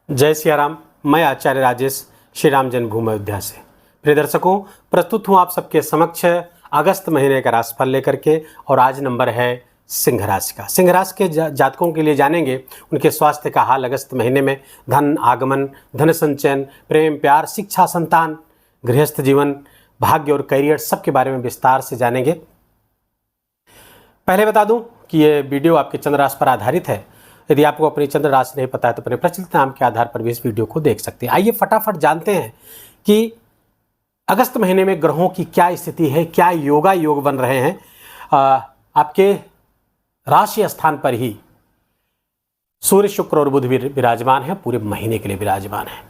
जय सिया राम। मैं आचार्य राजेश श्री राम जन्मभूमि अयोध्या से। प्रिय दर्शकों, प्रस्तुत हूँ आप सबके समक्ष अगस्त महीने का राशिफल लेकर के। और आज नंबर है सिंह राशि का। सिंह राशि के जातकों के लिए जानेंगे उनके स्वास्थ्य का हाल अगस्त महीने में, धन आगमन, धन संचयन, प्रेम प्यार, शिक्षा, संतान, गृहस्थ जीवन, भाग्य और करियर, सबके बारे में विस्तार से जानेंगे। पहले बता दूं कि ये वीडियो आपके चंद्र राशि पर आधारित है। यदि आपको अपनी चंद्र राशि नहीं पता है तो अपने प्रचलित नाम के आधार पर भी इस वीडियो को देख सकते हैं। आइए फटाफट जानते हैं कि अगस्त महीने में ग्रहों की क्या स्थिति है, क्या योग बन रहे हैं। आपके राशि स्थान पर ही सूर्य, शुक्र और बुध विराजमान है, पूरे महीने के लिए विराजमान है।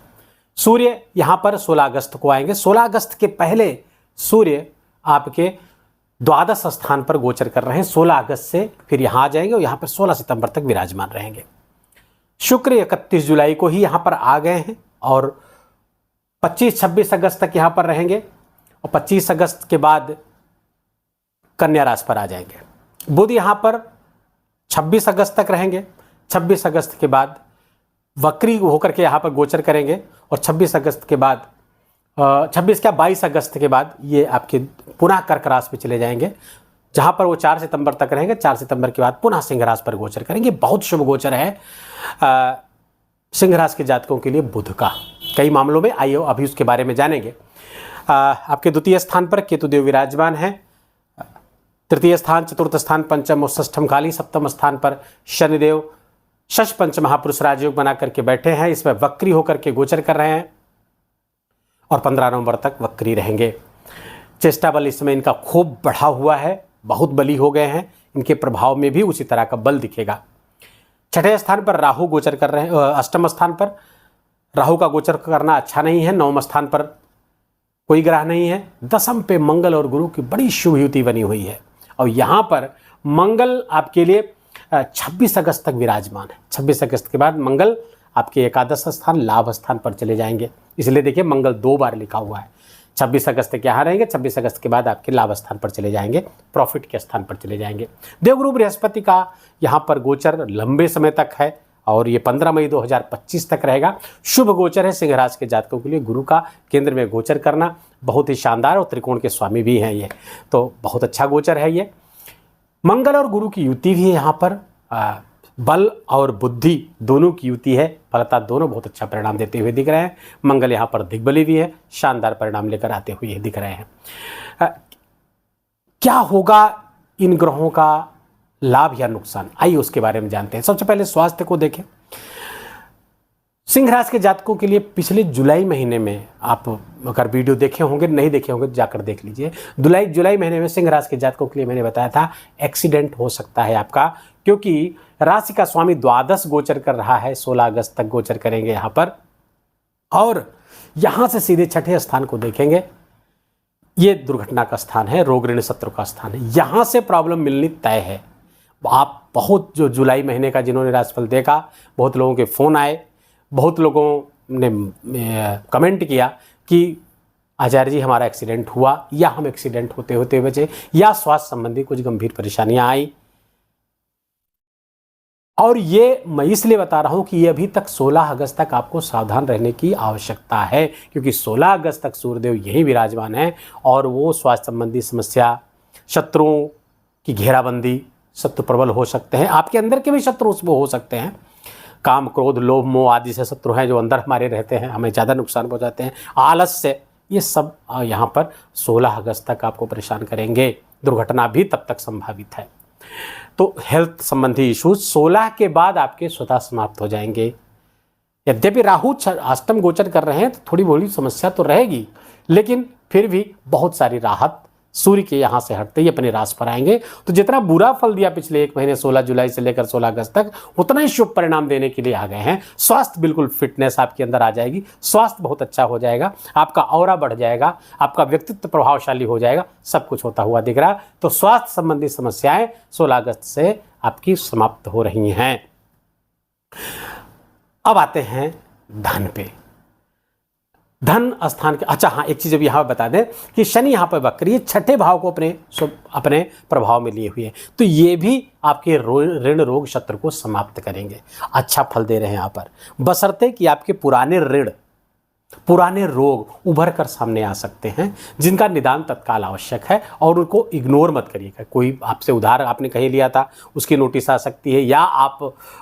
सूर्य यहाँ पर 16 अगस्त को आएंगे। 16 अगस्त के पहले सूर्य आपके द्वादश स्थान पर गोचर कर रहे हैं। 16 अगस्त से फिर यहाँ आ जाएंगे और यहाँ पर 16 सितंबर तक विराजमान रहेंगे। शुक्र 31 जुलाई को ही यहाँ पर आ गए हैं और 25-26 अगस्त तक यहाँ पर रहेंगे और 25 अगस्त के बाद कन्या राशि पर आ जाएंगे। बुध यहाँ पर 26 अगस्त तक रहेंगे। 26 अगस्त के बाद वक्री होकर के यहाँ पर गोचर करेंगे और 26 अगस्त के बाद 22 अगस्त के बाद ये आपके पुनः कर्क राशि में चले जाएंगे, जहाँ पर वो 4 सितंबर तक रहेंगे। 4 सितंबर के बाद पुनः सिंह राशि पर गोचर करेंगे। बहुत शुभ गोचर है सिंह राशि के जातकों के लिए बुध का कई मामलों में। आइए अभी उसके बारे में जानेंगे। आपके द्वितीय स्थान पर केतुदेव विराजमान है। तृतीय स्थान, चतुर्थ स्थान, पंचम और षष्ठम खाली। सप्तम स्थान पर शनिदेव शश पंच महापुरुष राजयोग बना करके बैठे हैं। इसमें वक्री होकर के गोचर कर रहे हैं और 15 नवंबर तक वक्री रहेंगे। चेष्टा बल इस समय इनका खूब बढ़ा हुआ है, बहुत बली हो गए हैं। इनके प्रभाव में भी उसी तरह का बल दिखेगा। छठे स्थान पर राहु गोचर कर रहे हैं। अष्टम स्थान पर राहु का गोचर करना अच्छा नहीं है। नवम स्थान पर कोई ग्रह नहीं है। दसम पे मंगल और गुरु की बड़ी शुभ युति बनी हुई है और यहाँ पर मंगल आपके लिए 26 अगस्त तक विराजमान है। 26 अगस्त के बाद मंगल आपके एकादश स्थान, लाभ स्थान पर चले जाएंगे। इसलिए देखिए मंगल 2 बार लिखा हुआ है। 26 अगस्त तक यहाँ रहेंगे, 26 अगस्त के बाद आपके लाभ स्थान पर चले जाएंगे, प्रॉफिट के स्थान पर चले जाएंगे। देवगुरु बृहस्पति का यहाँ पर गोचर लंबे समय तक है और ये 15 मई 2025 तक रहेगा। शुभ गोचर है सिंह राशि के जातकों के लिए। गुरु का केंद्र में गोचर करना बहुत ही शानदार, और त्रिकोण के स्वामी भी हैं ये, तो बहुत अच्छा गोचर है ये। मंगल और गुरु की युति भी है यहाँ पर। बल और बुद्धि दोनों की युति है। फलता दोनों बहुत अच्छा परिणाम देते हुए दिख रहे हैं। मंगल यहाँ पर दिग्बली भी है, शानदार परिणाम लेकर आते हुए दिख रहे हैं। क्या होगा इन ग्रहों का लाभ या नुकसान, आइए उसके बारे में जानते हैं। सबसे पहले स्वास्थ्य को देखें। सिंह राशि के जातकों के लिए पिछले जुलाई महीने में, आप अगर वीडियो देखे होंगे, नहीं देखे होंगे तो जाकर देख लीजिए। जुलाई महीने में सिंह राशि के जातकों के लिए मैंने बताया था एक्सीडेंट हो सकता है आपका, क्योंकि राशि का स्वामी द्वादश गोचर कर रहा है। 16 अगस्त तक गोचर करेंगे यहाँ पर और यहाँ से सीधे छठे स्थान को देखेंगे। ये दुर्घटना का स्थान है, रोग ऋण शत्रु का स्थान है। यहाँ से प्रॉब्लम मिलनी तय है। आप बहुत, जो जुलाई महीने का जिन्होंने राशिफल देखा, बहुत लोगों के फ़ोन आए, बहुत लोगों ने कमेंट किया कि आचार्य जी हमारा एक्सीडेंट हुआ, या हम एक्सीडेंट होते होते बचे, या स्वास्थ्य संबंधी कुछ गंभीर परेशानियां आई। और ये मैं इसलिए बता रहा हूं कि ये अभी तक 16 अगस्त तक आपको सावधान रहने की आवश्यकता है, क्योंकि 16 अगस्त तक सूर्यदेव यहीं विराजमान है और वो स्वास्थ्य संबंधी समस्या, शत्रुओं की घेराबंदी, शत्रु प्रबल हो सकते हैं। आपके अंदर के भी शत्रु उसमें हो सकते हैं। काम, क्रोध, लोभ, मोह आदि से शत्रु हैं जो अंदर हमारे रहते हैं, हमें ज़्यादा नुकसान पहुंचाते हैं। आलस्य, ये सब यहाँ पर 16 अगस्त तक आपको परेशान करेंगे। दुर्घटना भी तब तक संभावित है। तो हेल्थ संबंधी इश्यूज 16 के बाद आपके स्वतः समाप्त हो जाएंगे। यद्यपि राहु अष्टम गोचर कर रहे हैं तो थोड़ी बहुत समस्या तो रहेगी, लेकिन फिर भी बहुत सारी राहत सूर्य के यहाँ से हटते ही अपने राशि पर आएंगे। तो जितना बुरा फल दिया पिछले एक महीने 16 जुलाई से लेकर 16 अगस्त तक, उतना ही शुभ परिणाम देने के लिए आ गए हैं। स्वास्थ्य बिल्कुल फिटनेस आपके अंदर आ जाएगी, स्वास्थ्य बहुत अच्छा हो जाएगा, आपका ऑरा बढ़ जाएगा, आपका व्यक्तित्व प्रभावशाली हो जाएगा, सब कुछ होता हुआ दिख रहा। तो स्वास्थ्य संबंधी समस्याएं 16 अगस्त से आपकी समाप्त हो रही हैं। अब आते हैं धन पे। धन स्थान के, अच्छा हाँ, एक चीज़ अब यहाँ बता दें कि शनि यहाँ पर वक्री है, छठे भाव को अपने प्रभाव में लिए हुए हैं, तो ये भी आपके ऋण रोग शत्रु को समाप्त करेंगे, अच्छा फल दे रहे हैं यहाँ पर, बशर्ते कि आपके पुराने ऋण पुराने रोग उभर कर सामने आ सकते हैं, जिनका निदान तत्काल आवश्यक है, और उनको इग्नोर मत करिएगा। कोई आपसे उधार आपने कहीं लिया था, उसकी नोटिस आ सकती है, या आप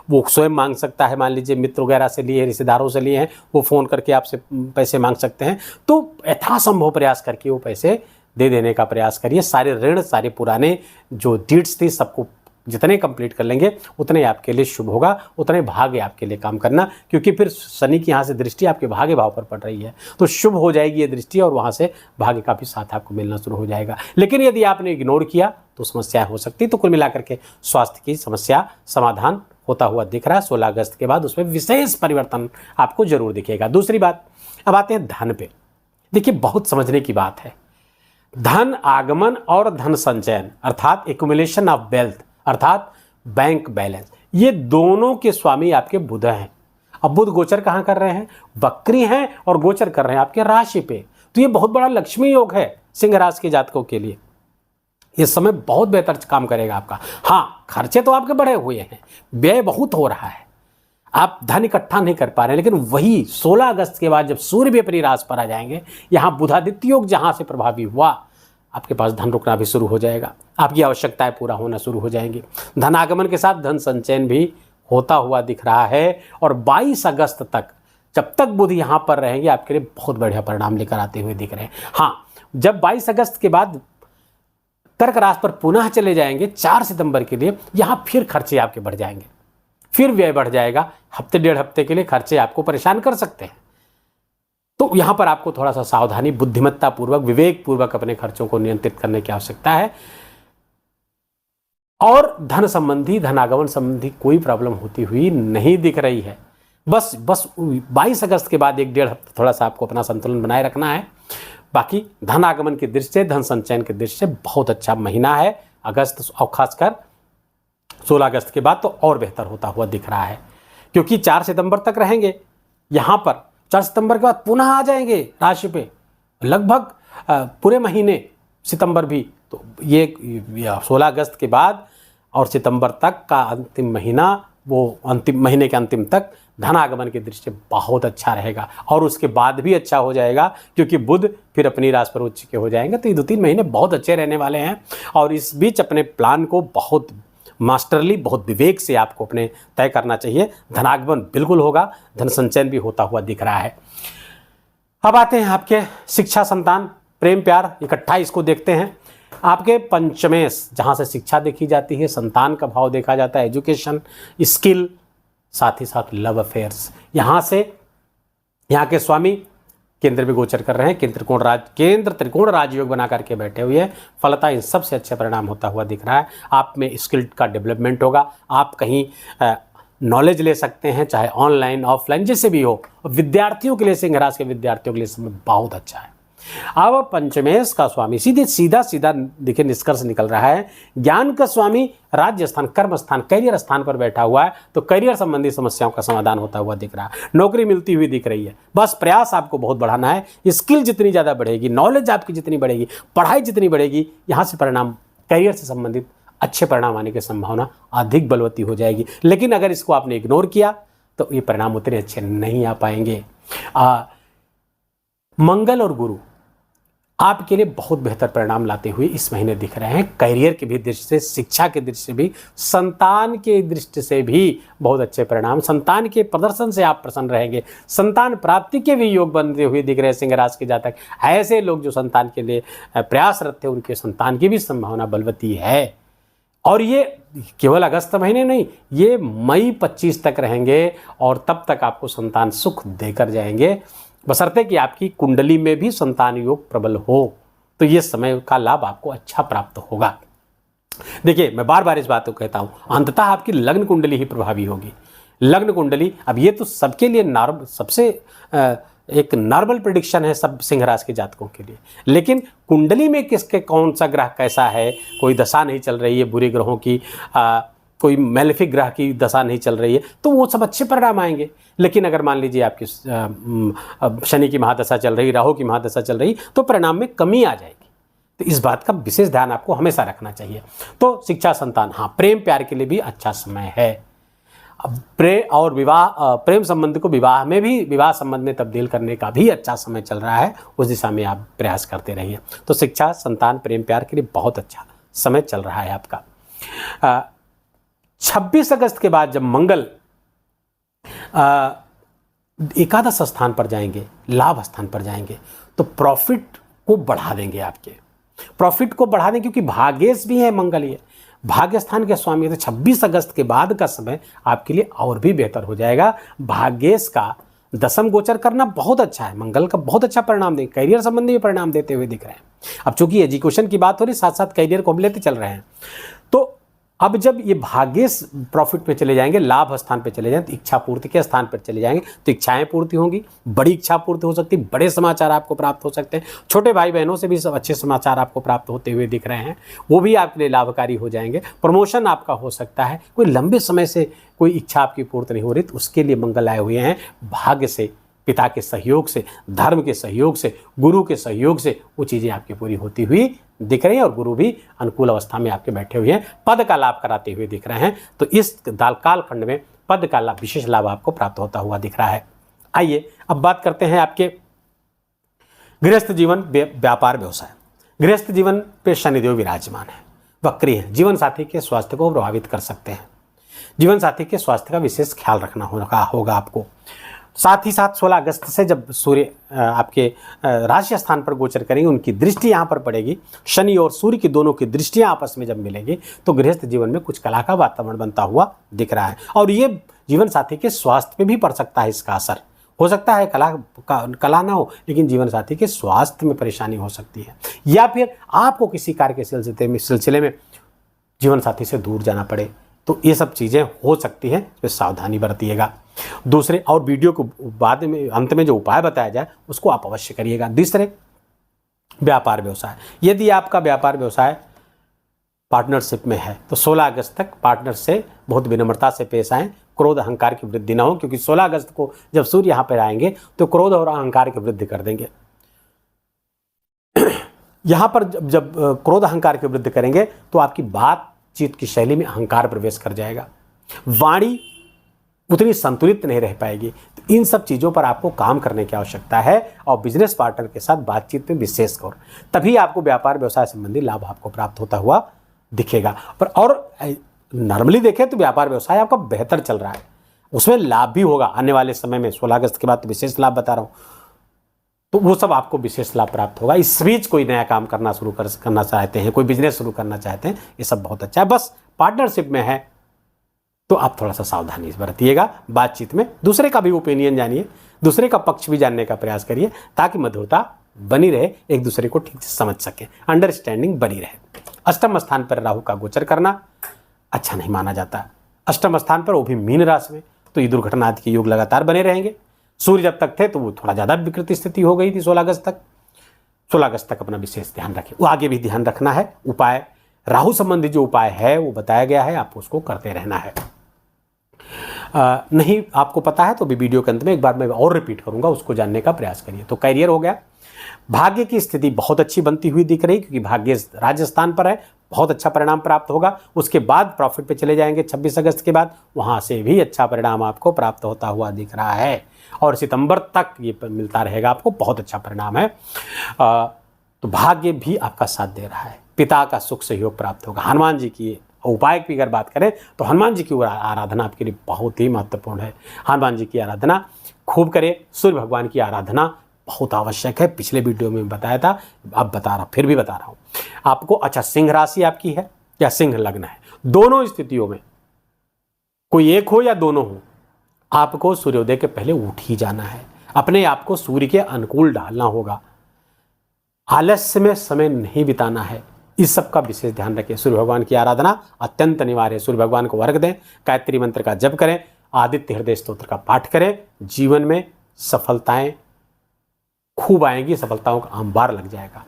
वो स्वयं मांग सकता है, मान लीजिए मित्र वगैरह से लिए, रिश्तेदारों से लिए हैं, वो फ़ोन करके आपसे पैसे मांग सकते हैं, तो यथासंभव प्रयास करके वो पैसे दे देने का प्रयास करिए। सारे ऋण, सारे पुराने जो डीड्स थी, सबको जितने कंप्लीट कर लेंगे उतने आपके लिए शुभ होगा, उतने भाग्य आपके लिए काम करना, क्योंकि फिर शनि की यहाँ से दृष्टि आपके भाग्य भाव पर पड़ रही है, तो शुभ हो जाएगी ये दृष्टि, और वहाँ से भाग्य का भी साथ आपको मिलना शुरू हो जाएगा। लेकिन यदि आपने इग्नोर किया तो समस्या हो सकती है। तो कुल मिलाकर के स्वास्थ्य की समस्या समाधान होता हुआ दिख रहा है। 16 अगस्त के बाद उसमें विशेष परिवर्तन आपको जरूर दिखेगा। दूसरी बात, अब आते हैं धन पे। देखिए, बहुत समझने की बात है। धन आगमन और धन संचयन अर्थात एक्युमुलेशन ऑफ वेल्थ अर्थात बैंक बैलेंस, ये दोनों के स्वामी आपके बुध हैं। अब बुध गोचर कहाँ कर रहे हैं? वक्री हैं, और गोचर कर रहे हैं आपके राशि पे, तो ये बहुत बड़ा लक्ष्मी योग है सिंह राशि के जातकों के लिए। इस समय बहुत बेहतर काम करेगा आपका। हाँ, खर्चे तो आपके बढ़े हुए हैं, व्यय बहुत हो रहा है, आप धन इकट्ठा नहीं कर पा रहे हैं, लेकिन वही 16 अगस्त के बाद जब सूर्य भी अपनी राशि पर आ जाएंगे, यहाँ बुधादित्य योग जहाँ से प्रभावी हुआ, आपके पास धन रुकना भी शुरू हो जाएगा, आपकी आवश्यकताएं पूरा होना शुरू हो जाएंगी। धन आगमन के साथ धन संचयन भी होता हुआ दिख रहा है, और 22 अगस्त तक जब तक बुध यहाँ पर रहेंगे आपके लिए बहुत बढ़िया परिणाम लेकर आते हुए दिख रहे हैं। हाँ, जब 22 अगस्त के बाद कर्क राशि पर पुनः चले जाएंगे 4 सितंबर के लिए, यहाँ फिर खर्चे आपके बढ़ जाएंगे, फिर व्यय बढ़ जाएगा। हफ्ते डेढ़ हफ्ते के लिए खर्चे आपको परेशान कर सकते हैं, तो यहां पर आपको थोड़ा सा सावधानी, बुद्धिमत्ता पूर्वक, विवेक पूर्वक अपने खर्चों को नियंत्रित करने की आवश्यकता है। और धन संबंधी, धन आगमन संबंधी कोई प्रॉब्लम होती हुई नहीं दिख रही है। बस 22 अगस्त के बाद एक डेढ़ हफ्ते थोड़ा सा आपको अपना संतुलन बनाए रखना है। बाकी धन आगमन की दृष्टि से, धन संचयन की दृष्टि से बहुत अच्छा महीना है अगस्त, और खासकर 16 अगस्त के बाद तो और बेहतर होता हुआ दिख रहा है, क्योंकि 4 सितंबर तक रहेंगे यहाँ पर। 4 सितंबर के बाद पुनः आ जाएंगे राशि पे, लगभग पूरे महीने सितंबर भी, तो ये 16 अगस्त के बाद और सितंबर तक का अंतिम महीना, वो अंतिम महीने के अंतिम तक धन आगमन की दृष्टि से बहुत अच्छा रहेगा, और उसके बाद भी अच्छा हो जाएगा, क्योंकि बुध फिर अपनी राशि पर उच्च के हो जाएंगे। तो ये 2-3 महीने बहुत अच्छे रहने वाले हैं, और इस बीच अपने प्लान को बहुत मास्टरली, बहुत विवेक से आपको अपने तय करना चाहिए। धनागमन बिल्कुल होगा, धन संचयन भी होता हुआ दिख रहा है। अब आते हैं आपके शिक्षा, संतान, प्रेम प्यार, इकट्ठा इसको देखते हैं। आपके पंचमेश, जहाँ से शिक्षा देखी जाती है, संतान का भाव देखा जाता है, एजुकेशन, स्किल, साथ ही साथ लव अफेयर्स, यहाँ से यहाँ के स्वामी केंद्र में गोचर कर रहे हैं। केंद्र त्रिकोण राजयोग बना करके बैठे हुए हैं। फलतः इन सबसे अच्छे परिणाम होता हुआ दिख रहा है। आप में स्किल का डेवलपमेंट होगा, आप कहीं नॉलेज ले सकते हैं, चाहे ऑनलाइन ऑफलाइन जैसे भी हो। विद्यार्थियों के लिए, सिंह राशि के विद्यार्थियों के लिए समय बहुत अच्छा है। अब पंचमेश का स्वामी सीधा देखिए निष्कर्ष निकल रहा है, ज्ञान का स्वामी राज्य स्थान, कर्म स्थान, करियर स्थान पर बैठा हुआ है, तो करियर संबंधी समस्याओं का समाधान होता हुआ दिख रहा है। नौकरी मिलती हुई दिख रही है। बस प्रयास आपको बहुत बढ़ाना है। स्किल जितनी ज़्यादा बढ़ेगी, नॉलेज आपकी जितनी बढ़ेगी, पढ़ाई जितनी बढ़ेगी, यहाँ से परिणाम, करियर से संबंधित अच्छे परिणाम आने की संभावना अधिक बलवती हो जाएगी। लेकिन अगर इसको आपने इग्नोर किया तो ये परिणाम उतने अच्छे नहीं आ पाएंगे। मंगल और गुरु आपके लिए बहुत बेहतर परिणाम लाते हुए इस महीने दिख रहे हैं। करियर की भी दृष्टि से, शिक्षा की दृष्टि से भी, संतान की दृष्टि से भी बहुत अच्छे परिणाम। संतान के प्रदर्शन से आप प्रसन्न रहेंगे। संतान प्राप्ति के भी योग बनते हुए दिख रहे हैं सिंह राशि के जातक। ऐसे लोग जो संतान के लिए प्रयासरत थे, उनके संतान की भी संभावना बलवती है। और ये केवल अगस्त महीने नहीं, ये मई 25 तक रहेंगे, और तब तक आपको संतान सुख देकर जाएंगे, बशर्ते कि आपकी कुंडली में भी संतान योग प्रबल हो, तो ये समय का लाभ आपको अच्छा प्राप्त होगा। देखिए, मैं बार बार इस बात को कहता हूँ, अंततः आपकी लग्न कुंडली ही प्रभावी होगी। लग्न कुंडली, अब ये तो सबके लिए सबसे एक नॉर्मल प्रेडिक्शन है सब सिंह राशि के जातकों के लिए, लेकिन कुंडली में किसके कौन सा ग्रह कैसा है, कोई दशा नहीं चल रही है बुरे ग्रहों की, कोई मैलेफिक ग्रह की दशा नहीं चल रही है तो वो सब अच्छे परिणाम आएंगे। लेकिन अगर मान लीजिए आपकी शनि की महादशा चल रही, राहु की महादशा चल रही, तो परिणाम में कमी आ जाएगी। तो इस बात का विशेष ध्यान आपको हमेशा रखना चाहिए। तो शिक्षा, संतान, हाँ, प्रेम प्यार के लिए भी अच्छा समय है। अब प्रेम संबंध को विवाह में भी, विवाह संबंध में तब्दील करने का भी अच्छा समय चल रहा है। उस दिशा में आप प्रयास करते रहिए। तो शिक्षा, संतान, प्रेम प्यार के लिए बहुत अच्छा समय चल रहा है आपका। 26 अगस्त के बाद जब मंगल एकादश स्थान पर जाएंगे, लाभ स्थान पर जाएंगे, तो प्रॉफिट को बढ़ा देंगे। आपके प्रॉफिट को बढ़ा देंगे क्योंकि भाग्येश भी है मंगल, ये भाग्य स्थान के स्वामी। तो 26 अगस्त के बाद का समय आपके लिए और भी बेहतर हो जाएगा। भाग्येश का दशम गोचर करना बहुत अच्छा है। मंगल का बहुत अच्छा परिणाम देंगे, करियर संबंधी भी परिणाम देते हुए दिख रहे हैं। अब चूंकि एजुकेशन की बात हो रही, साथ साथ करियर को हम लेते चल रहे हैं। तो अब जब ये भाग्येश प्रॉफिट पे चले जाएंगे, लाभ स्थान पे चले जाएंगे, तो इच्छा पूर्ति के स्थान पर चले जाएंगे, तो इच्छाएं पूर्ति होंगी, बड़ी इच्छा पूर्ति हो सकती है, बड़े समाचार आपको प्राप्त हो सकते हैं। छोटे भाई बहनों से भी सब अच्छे समाचार आपको प्राप्त होते हुए दिख रहे हैं, वो भी आपके लिए लाभकारी हो जाएंगे। प्रमोशन आपका हो सकता है। कोई लंबे समय से कोई इच्छा आपकी पूर्ति नहीं हो रही, तो उसके लिए मंगल आए हुए हैं। भाग्य से, पिता के सहयोग से, धर्म के सहयोग से, गुरु के सहयोग से वो चीज़ें आपकी पूरी होती हुई दिख रही हैं। और गुरु भी अनुकूल अवस्था में आपके बैठे हुए हैं, पद का लाभ कराते हुए दिख रहे हैं। तो इस कालखंड में पद का लाभ, विशेष लाभ आपको प्राप्त होता हुआ दिख रहा है। आइए अब बात करते हैं आपके गृहस्थ जीवन, व्यापार, व्यवसाय। गृहस्थ जीवन पे शनिदेव विराजमान है, वक्री है, जीवन साथी के स्वास्थ्य को प्रभावित कर सकते हैं। जीवन साथी के स्वास्थ्य का विशेष ख्याल रखना होगा आपको। साथ ही साथ 16 अगस्त से जब सूर्य आपके राशि स्थान पर गोचर करेंगे, उनकी दृष्टि यहाँ पर पड़ेगी। शनि और सूर्य की दोनों की दृष्टियाँ आपस में जब मिलेंगी तो गृहस्थ जीवन में कुछ कला का वातावरण बनता हुआ दिख रहा है। और ये जीवन साथी के स्वास्थ्य पे भी पड़ सकता है। इसका असर हो सकता है कला ना हो, लेकिन जीवन साथी के स्वास्थ्य में परेशानी हो सकती है, या फिर आपको किसी कार्य के सिलसिले में जीवन साथी से दूर जाना पड़े। तो ये सब चीज़ें हो सकती हैं, तो सावधानी बरतिएगा। दूसरे, और वीडियो को बाद में अंत में जो उपाय बताया जाए उसको आप अवश्य करिएगा। तीसरे, व्यापार व्यवसाय। यदि आपका व्यापार व्यवसाय पार्टनरशिप में है तो 16 अगस्त तक पार्टनर से बहुत विनम्रता से पेश आएँ, क्रोध अहंकार की वृद्धि न हो, क्योंकि 16 अगस्त को जब सूर्य यहाँ पर आएंगे तो क्रोध और अहंकार की वृद्धि कर देंगे। यहाँ पर जब क्रोध अहंकार की वृद्धि करेंगे तो आपकी बातचीत की शैली में अहंकार प्रवेश कर जाएगा, वाणी उतनी संतुलित नहीं रह पाएगी। तो इन सब चीज़ों पर आपको काम करने की आवश्यकता है, और बिजनेस पार्टनर के साथ बातचीत में विशेष कर, तभी आपको व्यापार व्यवसाय संबंधी लाभ आपको प्राप्त होता हुआ दिखेगा। पर और नॉर्मली देखें तो व्यापार व्यवसाय आपका बेहतर चल रहा है, उसमें लाभ भी होगा आने वाले समय में। 16 अगस्त के बाद तो विशेष लाभ बता रहा हूँ, तो वो सब आपको विशेष लाभ प्राप्त होगा। इस बीच कोई नया काम करना चाहते हैं, कोई बिजनेस शुरू करना चाहते हैं, ये सब बहुत अच्छा है। बस पार्टनरशिप में है तो आप थोड़ा सा सावधानी बरतिएगा बातचीत में। दूसरे का भी ओपिनियन जानिए, दूसरे का पक्ष भी जानने का प्रयास करिए, ताकि मधुरता बनी रहे, एक दूसरे को ठीक से समझ सके, अंडरस्टैंडिंग बनी रहे। अष्टम स्थान पर राहु का गोचर करना अच्छा नहीं माना जाता। अष्टम स्थान पर वो भी मीन राशि में, तो ये दुर्घटना आदि के योग लगातार बने रहेंगे। सूर्य जब तक थे तो वो थोड़ा ज़्यादा विकृत स्थिति हो गई थी 16 अगस्त तक। 16 अगस्त तक अपना विशेष ध्यान रखें, वो आगे भी ध्यान रखना है। उपाय, राहु संबंधी जो उपाय है वो बताया गया है, आपको उसको करते रहना है। नहीं आपको पता है तो भी वीडियो के अंत में एक बार मैं और रिपीट करूंगा, उसको जानने का प्रयास करिए। तो करियर हो गया, भाग्य की स्थिति बहुत अच्छी बनती हुई दिख रही, क्योंकि भाग्य राजस्थान पर है, बहुत अच्छा परिणाम प्राप्त होगा। उसके बाद प्रॉफिट पे चले जाएंगे 26 अगस्त के बाद, वहाँ से भी अच्छा परिणाम आपको प्राप्त होता हुआ दिख रहा है, और सितंबर तक ये मिलता रहेगा आपको, बहुत अच्छा परिणाम है। तो भाग्य भी आपका साथ दे रहा है, पिता का सुख सहयोग प्राप्त होगा। हनुमान जी की उपाय की अगर बात करें तो हनुमान जी की आराधना आपके लिए बहुत ही महत्वपूर्ण है। हनुमान जी की आराधना खूब करें, सूर्य भगवान की आराधना बहुत आवश्यक है। पिछले वीडियो में बताया था, अब बता रहा, फिर भी बता रहा हूँ आपको। अच्छा, सिंह राशि आपकी है या सिंह लग्न है, दोनों स्थितियों में कोई एक हो या दोनों हो, आपको सूर्योदय के पहले उठ ही जाना है, अपने आप को सूर्य के अनुकूल डालना होगा, आलस्य में समय नहीं बिताना है। इस सब का विशेष ध्यान रखें। सूर्य भगवान की आराधना अत्यंत अनिवार्य है। सूर्य भगवान को अर्घ दें, गायत्री मंत्र का जप करें, आदित्य हृदय स्तोत्र का पाठ करें। जीवन में सफलताएं खूब आएंगी, सफलताओं का अंबार लग जाएगा।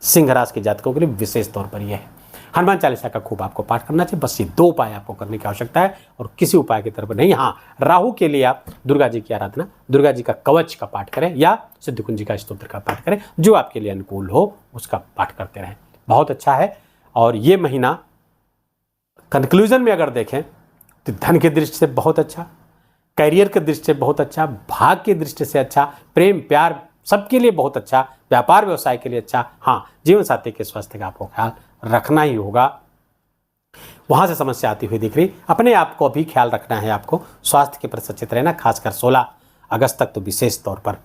सिंह राशि के जातकों के लिए विशेष तौर पर यह है। हनुमान चालीसा का खूब आपको पाठ करना चाहिए। बस ये 2 उपाय आपको करने की आवश्यकता है और किसी उपाय की तरफ नहीं। हाँ, राहु के लिए आप दुर्गा जी की आराधना, दुर्गा जी का कवच का पाठ करें या सिद्ध कुंजी का स्तोत्र का पाठ करें, जो आपके लिए अनुकूल हो उसका पाठ करते रहें। बहुत अच्छा है। और ये महीना कंक्लूजन में अगर देखें तो धन की दृष्टि से बहुत अच्छा, करियर की दृष्टि से बहुत अच्छा, भाग की दृष्टि से अच्छा, प्रेम प्यार सबके लिए बहुत अच्छा, व्यापार व्यवसाय के लिए अच्छा। हाँ, जीवन साथी के स्वास्थ्य का आपको ख्याल रखना ही होगा। वहां से समस्या आती हुई दिख रही, अपने आप को भी ख्याल रखना है आपको, स्वास्थ्य के प्रति सचेत रहना, खासकर 16 अगस्त तक तो विशेष तौर पर।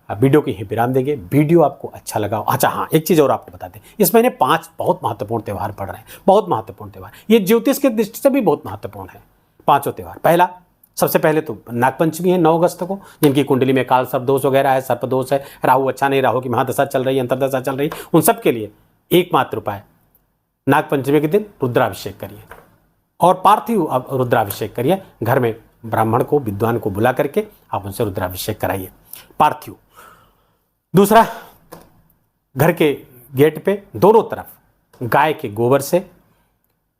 वीडियो की ही विराम देंगे। वीडियो आपको अच्छा लगा। अच्छा हाँ, एक चीज़ और आपको बता दें, इस महीने 5 बहुत महत्वपूर्ण त्यौहार पड़ रहे हैं, बहुत महत्वपूर्ण त्यौहार। ये ज्योतिष के दृष्टि से भी बहुत महत्वपूर्ण है 5 त्यौहार। पहला, सबसे पहले तो नागपंचमी है 9 अगस्त को, जिनकी कुंडली में काल सर्प दोष वगैरह है, सर्प दोष है, राहु अच्छा नहीं, राहु की महादशा चल रही है, अंतरदशा चल रही है, उन सब के लिए एकमात्र उपाय, नागपंचमी के दिन रुद्राभिषेक करिए और पार्थिव रुद्राभिषेक करिए। घर में ब्राह्मण को, विद्वान को बुला करके आप उनसे रुद्राभिषेक कराइए पार्थिव। दूसरा, घर के गेट पे दोनों तरफ गाय के गोबर से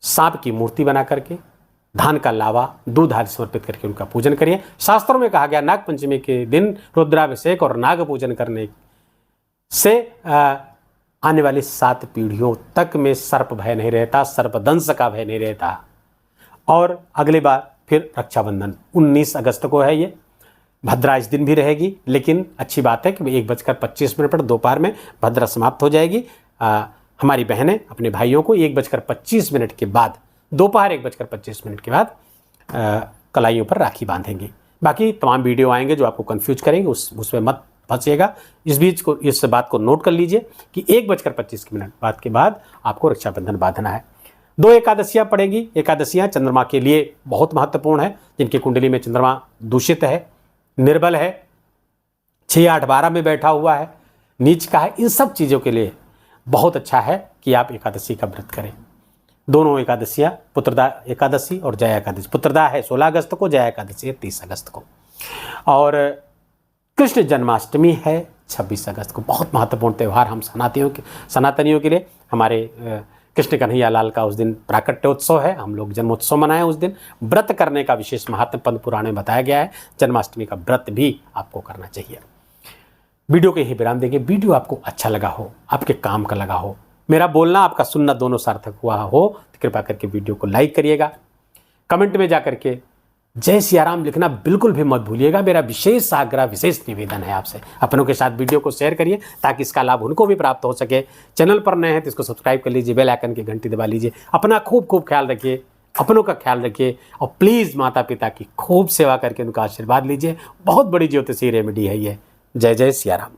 सांप की मूर्ति बना करके, धान का लावा, दूध आदि समर्पित करके उनका पूजन करिए। शास्त्रों में कहा गया, नागपंचमी के दिन रुद्राभिषेक और नाग पूजन करने से आने वाली 7 पीढ़ियों तक में सर्प भय नहीं रहता, सर्पदंश का भय नहीं रहता। और अगली बार फिर रक्षाबंधन 19 अगस्त को है। ये भद्रा इस दिन भी रहेगी, लेकिन अच्छी बात है कि 1:25 पर दोपहर में भद्रा समाप्त हो जाएगी। हमारी बहनें अपने भाइयों को 1:25 के बाद, दोपहर 1:25 के बाद कलाइयों पर राखी बांधेंगी। बाकी तमाम वीडियो आएंगे जो आपको कंफ्यूज करेंगे, उसमें मत फंसिएगा। इस बात को नोट कर लीजिए कि 1:25 के बाद आपको रक्षाबंधन बांधना है। 2 एकादशियाँ पड़ेगी। एकादशियाँ चंद्रमा के लिए बहुत महत्वपूर्ण है, जिनकी कुंडली में चंद्रमा दूषित है, निर्बल है, 6, 8, 12 में बैठा हुआ है, नीच का है। इन सब चीज़ों के लिए बहुत अच्छा है कि आप एकादशी का व्रत करें। दोनों एकादशियाँ, पुत्रदा एकादशी और जया एकादशी। पुत्रदा है 16 अगस्त को, जया एकादशी है 30 अगस्त को। और कृष्ण जन्माष्टमी है 26 अगस्त को। बहुत महत्वपूर्ण त्यौहार हम सनातनियों के लिए। हमारे कृष्ण कन्हैया लाल का उस दिन प्राकट्योत्सव है, हम लोग जन्मोत्सव मनाएं उस दिन। व्रत करने का विशेष महत्व पद्म पुराण में बताया गया है। जन्माष्टमी का व्रत भी आपको करना चाहिए। वीडियो के ही विराम देंगे। वीडियो आपको अच्छा लगा हो, आपके काम का लगा हो, मेरा बोलना आपका सुनना दोनों सार्थक हुआ हो, तो कृपा करके वीडियो को लाइक करिएगा। कमेंट में जा करके जय सियाराम लिखना बिल्कुल भी मत भूलिएगा। मेरा विशेष आग्रह, विशेष निवेदन है आपसे। अपनों के साथ वीडियो को शेयर करिए ताकि इसका लाभ उनको भी प्राप्त हो सके। चैनल पर नए हैं तो इसको सब्सक्राइब कर लीजिए, बेल आइकन की घंटी दबा लीजिए। अपना खूब खूब ख्याल रखिए, अपनों का ख्याल रखिए और प्लीज़ माता पिता की खूब सेवा करके उनका आशीर्वाद लीजिए। बहुत बड़ी ज्योतिषीय रेमेडी है ये। जय जय सियाराम।